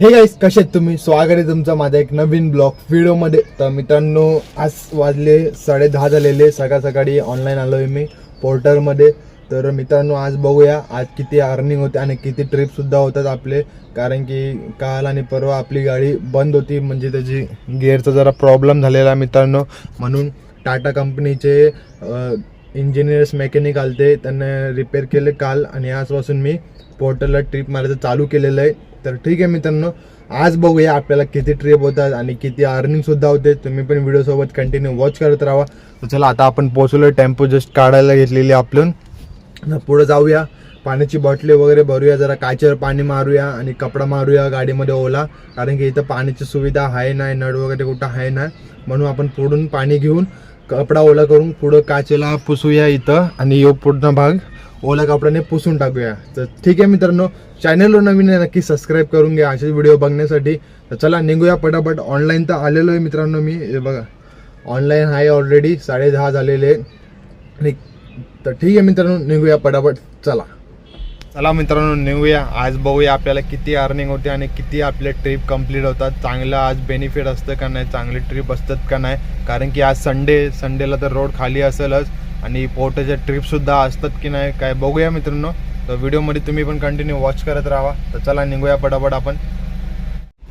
Hey guys, कसे आहेत तुम्ही? स्वागत आहे तुमचं माझ्या एक नवीन ब्लॉग व्हिडिओमध्ये. तर मित्रांनो, आज वाजले 10:30 झालेले. सकाळी ऑनलाईन आलो आहे मी पोर्टरमध्ये. तर मित्रांनो, आज बघूया आज किती अर्निंग होते आणि किती ट्रिपसुद्धा होतात आपले. कारण की काल आणि परवा आपली गाडी बंद होती, म्हणजे त्याची गिअरचा जरा प्रॉब्लेम झालेला मित्रांनो. म्हणून टाटा कंपनीचे इंजिनियर्स मेकॅनिक आलते, त्यांना रिपेअर केले काल आणि आजपासून मी पोर्टरला ट्रिप मारायचं चालू केलेलं आहे. तर ठीक आहे मित्रांनो, आज बघूया आपल्याला किती ट्रिप होतात आणि किती अर्निंग सुद्धा होते. तुम्ही पण व्हिडिओ सोबत कंटिन्यू वॉच करत राहा. तर चला, आता आपण पोहोचलो. टेम्पो जस्ट काढायला घेतलेली आपण. पुढे जाऊया, पाण्याची बॉटली वगैरे भरूया, जरा काचेवर पाणी मारूया आणि कपडा मारूया गाडीमध्ये ओला. कारण की इथं पाण्याची सुविधा आहे नाही, नळ वगैरे कुठं आहे ना, म्हणून आपण पुढून पाणी घेऊन कपडा ओला करून पुढं काचेला पुसूया इथं आणि यो पूर्ण भाग ओला कपड्याने पुसून टाकूया. तर ठीक आहे मित्रांनो, चॅनलवर नवीन आहे नक्की सबस्क्राईब करून घ्या असेच व्हिडिओ बघण्यासाठी. तर चला निघूया पटापट. ऑनलाईन तर आलेलो आहे मित्रांनो मी, हे बघा ऑनलाईन आहे ऑलरेडी. 10:30 झालेले आणि तर ठीक आहे मित्रांनो, निघूया पटापट. चला मित्रांनो, निघूया. आज बघूया आपल्याला किती अर्निंग होते आणि किती आपले ट्रिप कंप्लीट होतात. चांगलं आज बेनिफिट असतं का नाही, चांगले ट्रिप असतात का नाही. कारण की आज संडेला तर रोड खाली असेलच आणि पोर्टच्या ट्रिपसुद्धा असतात की नाही काय बघूया मित्रांनो. तर व्हिडिओमध्ये तुम्ही पण कंटिन्यू वॉच करत राहा. तर चला निघूया पटापट आपण.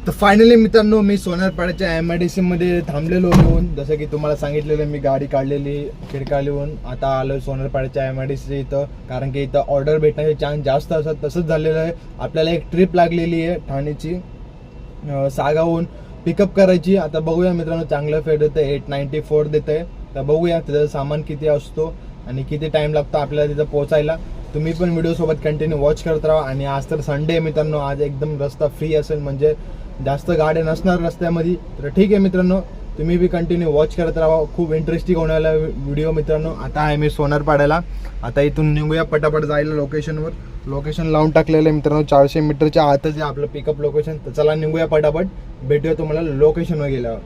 तर फायनली मित्रांनो, मी सोनारपाड्याच्या MIDC मध्ये थांबलेलो होऊन, जसं की तुम्हाला सांगितलेलं मी गाडी काढलेली खिडकालीहून. आता आलो सोनारपाड्याच्या MIDC इथं, कारण की इथं ऑर्डर भेटण्याचे चान्स जास्त असतात. तसंच झालेलं आहे. आपल्याला एक ट्रिप लागलेली आहे ठाणेची, सागावून पिकअप करायची. आता बघूया मित्रांनो, चांगलं फेड देतं, 894 देतं आहे. तर बघूया त्याचं सामान किती असतो आणि किती टाइम लागतो आपल्याला तिथं पोहोचायला. तुम्ही पण व्हिडिओ सोबत कंटिन्यू वॉच करत राहा. आणि आज तर संडे आहे मित्रांनो, आज एकदम रस्ता फ्री असेल, म्हणजे जास्त गाड्या नसणार रस्त्यामध्ये. तर ठीक आहे मित्रांनो, तुम्ही बी कंटिन्यू वॉच करत राहा. खूप इंटरेस्टिंग होण्याला व्हिडिओ मित्रांनो. आता आहे मी सोनारपाड्याला. आता इथून निघूया पटापट जायला लोकेशनवर. लोकेशन लावून टाकलेलं आहे मित्रांनो, 400 मीटरच्या आतच आहे आपलं पिकअप लोकेशन. तर चला निघूया पटापट, भेटूया तुम्हाला लोकेशनवर गेल्यावर.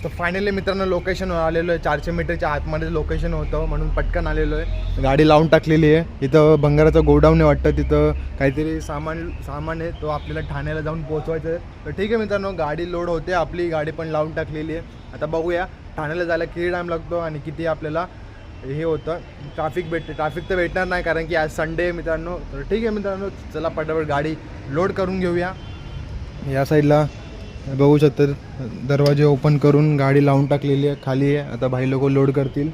तर फायनली मित्रांनो, लोकेशनवर आलेलो आहे. 400 मीटरच्या आतमध्ये लोकेशन होतं, म्हणून पटकन आलेलो आहे. गाडी लावून टाकलेली आहे. इथं भंगाराचं गोडाऊन आहे वाटतं, तिथं काहीतरी सामान आहे, तो आपल्याला ठाण्याला जाऊन पोहोचवायचं आहे. तर ठीक आहे मित्रांनो, गाडी लोड होते आपली, गाडी पण लावून टाकलेली आहे. आता बघूया ठाण्याला जायला किती टाईम लागतो आणि किती आपल्याला हे होतं. ट्रॅफिक तर भेटणार नाही, कारण की आज संडे आहे मित्रांनो. तर ठीक आहे मित्रांनो, चला पटापट गाडी लोड करून घेऊया. या साईडला बघू शकता, दरवाजे ओपन करून गाडी लावून टाकलेली आहे, खाली आहे. आता भाई लोक लोड करतील.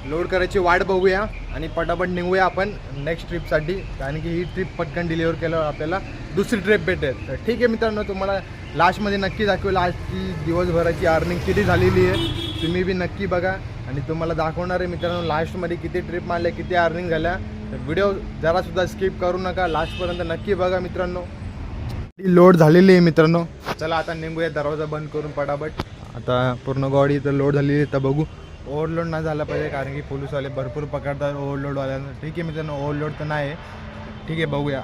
लोड करायची वाट बघूया आणि पटापट निघूया आपण नेक्स्ट ट्रिपसाठी. कारण की ही ट्रिप पटकन डिलिव्हर केल्यावर आपल्याला दुसरी ट्रिप भेटेल. तर ठीक आहे मित्रांनो, तुम्हाला लास्टमध्ये नक्की दाखवेल आजची दिवसभराची अर्निंग किती झालेली आहे. तुम्ही बी नक्की बघा आणि तुम्हाला दाखवणार आहे मित्रांनो लास्टमध्ये किती ट्रिप मारल्या, किती अर्निंग झाल्या. तर व्हिडिओ जरासुद्धा स्किप करू नका, लास्टपर्यंत नक्की बघा मित्रांनो. लोड झालेली आहे मित्रांनो. चला आता निघूया, दरवाजा बंद करून पटापट. आता पूर्ण गाडी तर लोड झालेली आहे. तर बघू ओव्हरलोड नाही झाला पाहिजे, कारण की पोलीसवाले भरपूर पकडतात ओव्हरलोडवाल्यांना. ठीक आहे मित्रांनो, ओव्हरलोड तर नाही. ठीक आहे, बघूया.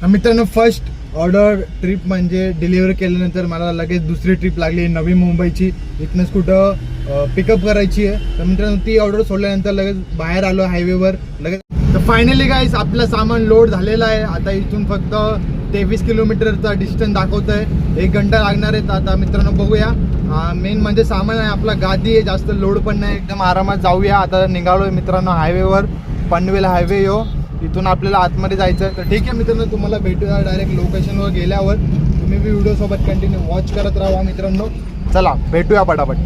मित्रांनो, फर्स्ट ऑर्डर ट्रिप म्हणजे डिलिव्हर केल्यानंतर मला लगेच दुसरी ट्रिप लागली नवी मुंबईची. इथनंच कुठं पिकअप करायची आहे. तर मित्रांनो, ती ऑर्डर सोडल्यानंतर लगेच बाहेर आलो हायवेवर लगेच. तर फायनली गाईस, आपलं सामान लोड झालेलं आहे. आता इथून फक्त 23 किलोमीटरचा डिस्टन्स दाखवत आहे, 1 घंटा लागणार आहे. आता मित्रांनो बघूया, मेन म्हणजे सामान आहे आपला, गादी आहे, जास्त लोड पण नाही, एकदम आरामात जाऊया. आता निघालो आहे मित्रांनो हायवेवर, पनवेल हायवे यो. इथून आपल्याला आतमध्ये जायचं आहे. तर ठीक आहे मित्रांनो, तुम्हाला भेटूया डायरेक्ट लोकेशनवर गेल्यावर. तुम्ही बी व्हिडिओसोबत कंटिन्यू वॉच करत राहा मित्रांनो. चला भेटूया पटापट.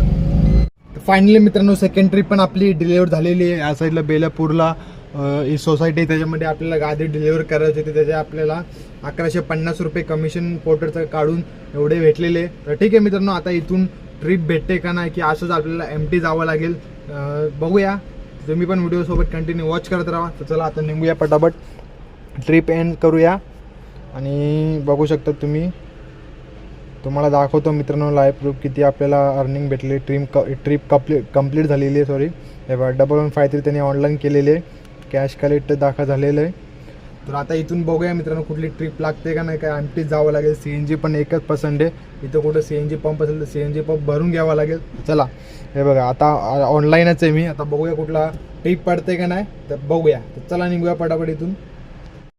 फायनली मित्रांनो, सेकंड ट्रिप पण आपली डिलिव्हर झालेली आहे. या साईडला बेलापूरला ही सोसायटी, त्याच्यामध्ये आपल्याला गादी डिलिव्हर करायची होती. त्याचे आपल्याला 1150 रुपये कमिशन पोर्टरचं काढून एवढे भेटलेले. तर ठीक आहे मित्रांनो, आता इथून ट्रिप भेटते का नाही, की असंच आपल्याला एमटी जावं लागेल, बघूया. तुम्ही पण व्हिडिओसोबत कंटिन्यू वॉच करत राहा. तर चला आता निघूया पटापट, ट्रिप एंड करूया. आणि बघू शकता तुम्हाला दाखवतो मित्रांनो लाईव्ह प्रूफ किती आपल्याला अर्निंग भेटली. ट्रिप कंप्लीट झालेली आहे. सॉरी, हे बघा 1153 त्यांनी ऑनलाईन केलेले आहे, कॅश कलेक्ट दाखवा झालेलं आहे. तर आता इथून बघूया मित्रांनो कुठली ट्रिप लागते का नाही, काय एमटीच जावं लागेल. CNG पण एकच पसंत आहे. इथं कुठं CNG पंप असेल तर CNG पंप भरून घ्यावा लागेल. चला हे बघा, आता ऑनलाईनच आहे मी. आता बघूया कुठला ट्रिप पडते का नाही, तर बघूया. तर चला निघूया पटापट इथून.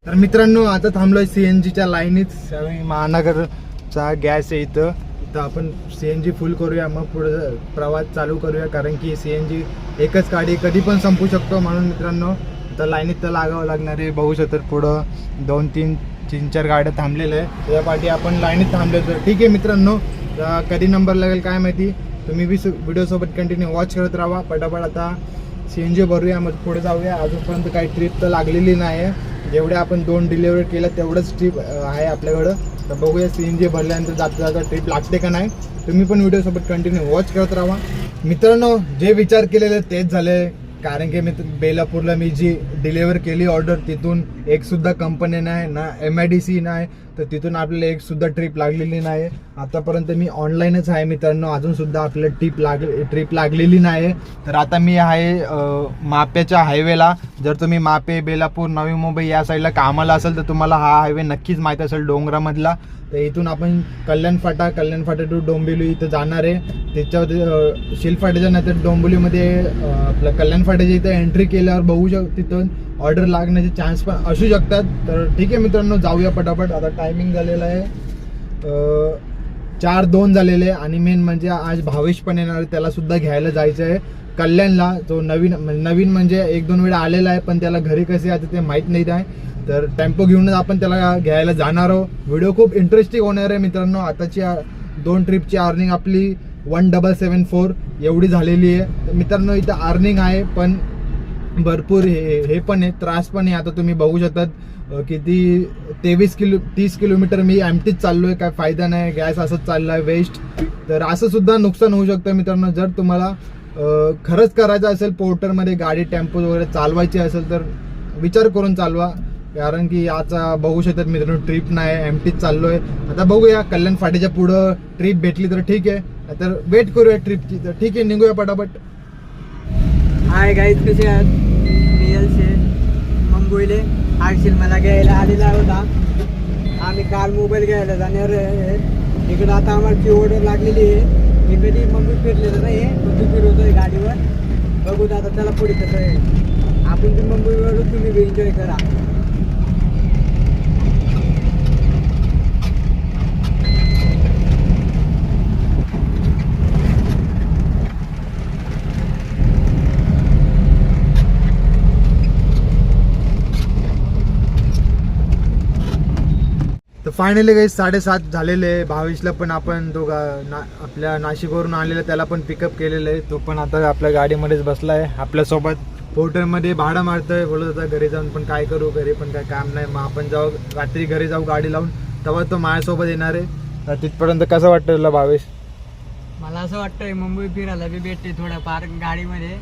तर मित्रांनो आता थांबलोय CNGच्या लाईनीत. महानगरचा गॅस आहे इथं आपण CNG फुल करूया, मग पुढे प्रवास चालू करूया. कारण की CNG एकच गाडी कधी पण संपू शकतो. म्हणून मित्रांनो तर लाईनीत तर लागावं लागणार आहे. बघू शकतात पुढं 2-3-4 गाड्या थांबलेल्या आहे. त्या पाठी आपण लाईनीत थांबलो. तर ठीक आहे मित्रांनो, कधी नंबर लागेल काय माहिती. तुम्ही व्हिडिओसोबत कंटिन्यू वॉच करत राहा. पटापट आता CNG भरूया, मग पुढे जाऊया. अजूनपर्यंत काही ट्रिप तर लागलेली नाही आहे. जेवढ्या आपण 2 डिलिव्हरी केल्या तेवढंच ट्रिप आहे आपल्याकडं. तर बघूया CNG भरल्यानंतर जाता ट्रिप लागते का नाही. तुम्ही पण व्हिडिओसोबत कंटिन्यू वॉच करत राहा. मित्रांनो जे विचार केलेले तेच झाले. कारण की मी बेलापूरला मी जी डिलिव्हर केली ऑर्डर, तिथून एक सुद्धा कंपनी नाही ना MIDC नाही, तर तिथून आपल्याला एक सुद्धा ट्रिप लागलेली नाही. आतापर्यंत मी ऑनलाईनच आहे मित्रांनो. अजून सुद्धा आपल्याला ट्रिप लागलेली नाही. तर आता मी आहे मापेच्या हायवेला. जर तुम्ही मापे, बेलापूर, नवी मुंबई या साईडला कामाला असेल तर तुम्हाला हा हायवे नक्कीच माहीत असेल, डोंगरामधला. तर इथून आपण कल्याण फाटा टू डोंबिवली इथं जाणार आहे. त्याच्यावर शिलफाट्याच्या नंतर डोंबिवलीमध्ये आपलं कल्याण फाट्याच्या इथं एंट्री केल्यावर बघू तिथून ऑर्डर लागण्याचे चान्स पण असू शकतात. तर ठीक आहे मित्रांनो, जाऊया पटापट. आता टायमिंग झालेला आहे 4:02 झालेले आहे. आणि मेन म्हणजे आज भावेश पण येणार आहे, त्याला सुद्धा घ्यायला जायचं आहे कल्याणला. तो नवीन म्हणजे 1-2 वेळा आलेला आहे, पण त्याला घरी कसे आता ते माहीत नाही आहे. तर टेम्पो घेऊनच आपण त्याला घ्यायला जाणार आहोत. व्हिडिओ खूप इंटरेस्टिंग होणार आहे मित्रांनो. आताची 2 ट्रिपची अर्निंग आपली 1774 एवढी झालेली आहे. तर मित्रांनो इथं अर्निंग आहे, पण भरपूर हे पण आहे, त्रास पण आहे. आता तुम्ही बघू शकतात किती 30 किलोमीटर मी एमटीच चाललोय. काय फायदा नाही, गॅस असंच चालला आहे वेस्ट. तर असं सुद्धा नुकसान होऊ शकतं मित्रांनो. जर तुम्हाला खरंच करायचं असेल पोर्टरमध्ये गाडी टेम्पो वगैरे चालवायची असेल तर विचार करून चालवा. कारण की आता बघू शकतात मित्रांनो ट्रिप नाही, एमटीच चाललोय. आता बघूया कल्याण फाटीच्या पुढं ट्रिप भेटली तर ठीक आहे, तर वेट करूया ट्रिपची. तर ठीक आहे, निघूया पटापट. हाय गाईज, कसे आहात? मी एलशे मुंबईले. आरशील मला घ्यायला आलेला होता. आम्ही काल मोबाईल घ्यायला जाणार आहे. इकडं आता आम्हाला ऑर्डर लागलेली आहे. मी कधी मुंबई फिरलेलं नाही, पण फिरवतोय गाडीवर. बघू आता त्याला पुढे कसं आहे. आपण ते मुंबईवर तुम्ही बी एन्जॉय करा. तर फायनली काही 7:30 झालेले. भावेशला पण आपण आपल्या नाशिकवरून आलेला त्याला पण पिकअप केलेलं आहे. तो पण आता आपल्या गाडीमध्येच बसला आहे आपल्यासोबत. पोर्टरमध्ये भाडं मारतोय, बोलत होता घरी जाऊन पण काय करू, घरी पण काय काम नाही, मग आपण जाऊ रात्री घरी जाऊ गाडी लावून, तेव्हा तो माझ्यासोबत येणार आहे. तर तिथपर्यंत कसं वाटतं तुला भावेश? मला असं वाटतंय मुंबई फिरायला बी भेटते थोड्याफार गाडीमध्ये.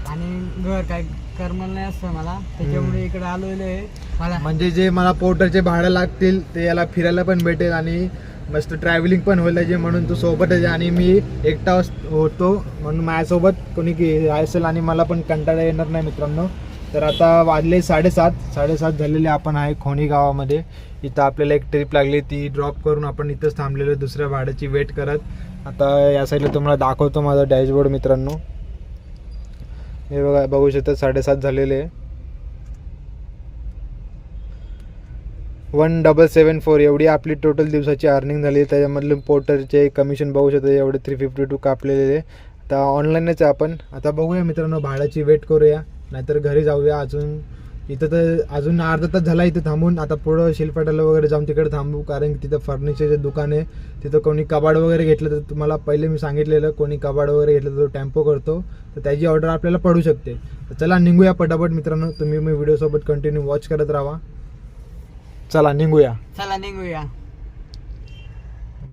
आणि घर काय करमल नाही असतं मला, त्याच्यामुळे इकडे आलेलो आहे. मला म्हणजे जे मला पोर्टरचे भाडं लागतील ते याला फिरायला पण भेटेल आणि मस्त ट्रॅव्हलिंग पण होईल. जे म्हणून तो सोबतच आहे आणि मी एकटा होतो म्हणून माझ्यासोबत कोणी असेल आणि मला पण कंटाळा येणार नाही मित्रांनो. तर आता वाजले 7:30 झालेले. आपण आहे खोणी गावामध्ये. इथं आपल्याला एक ट्रिप लागली, ती ड्रॉप करून आपण इथंच थांबलेलो दुसऱ्या भाड्याची वेट करत. आता या साईडला तुम्हाला दाखवतो माझा डॅशबोर्ड मित्रांनो. हे बघा, बघू शकता 7:30 झालेले. 1774 एवढी आपली टोटल दिवसाची अर्निंग झाली. त्याच्यामधलं पोर्टरचे कमिशन बघू शकता एवढे 352 कापलेले. आता ऑनलाईनच आहे आपण. आता बघूया मित्रांनो, भाड्याची वेट करूया नाहीतर घरी जाऊया. इथं तर अजून अर्धा तास झाला इथं थांबून. आता पुढं शिलपाट्याला वगैरे जाऊन तिकडे थांबू, कारण की तिथं फर्निचरचे दुकान आहे. तिथं कोणी कबाड वगैरे घेतलं तर तुम्हाला पहिले मी सांगितलेलं, कोणी कबाड वगैरे घेतलं तर तो टेम्पो करतो, तर त्याची ऑर्डर आपल्याला पडू शकते. तर चला निघूया पटापट मित्रांनो. तुम्ही मी व्हिडिओसोबत कंटिन्यू वॉच करत राहा. चला निघूया.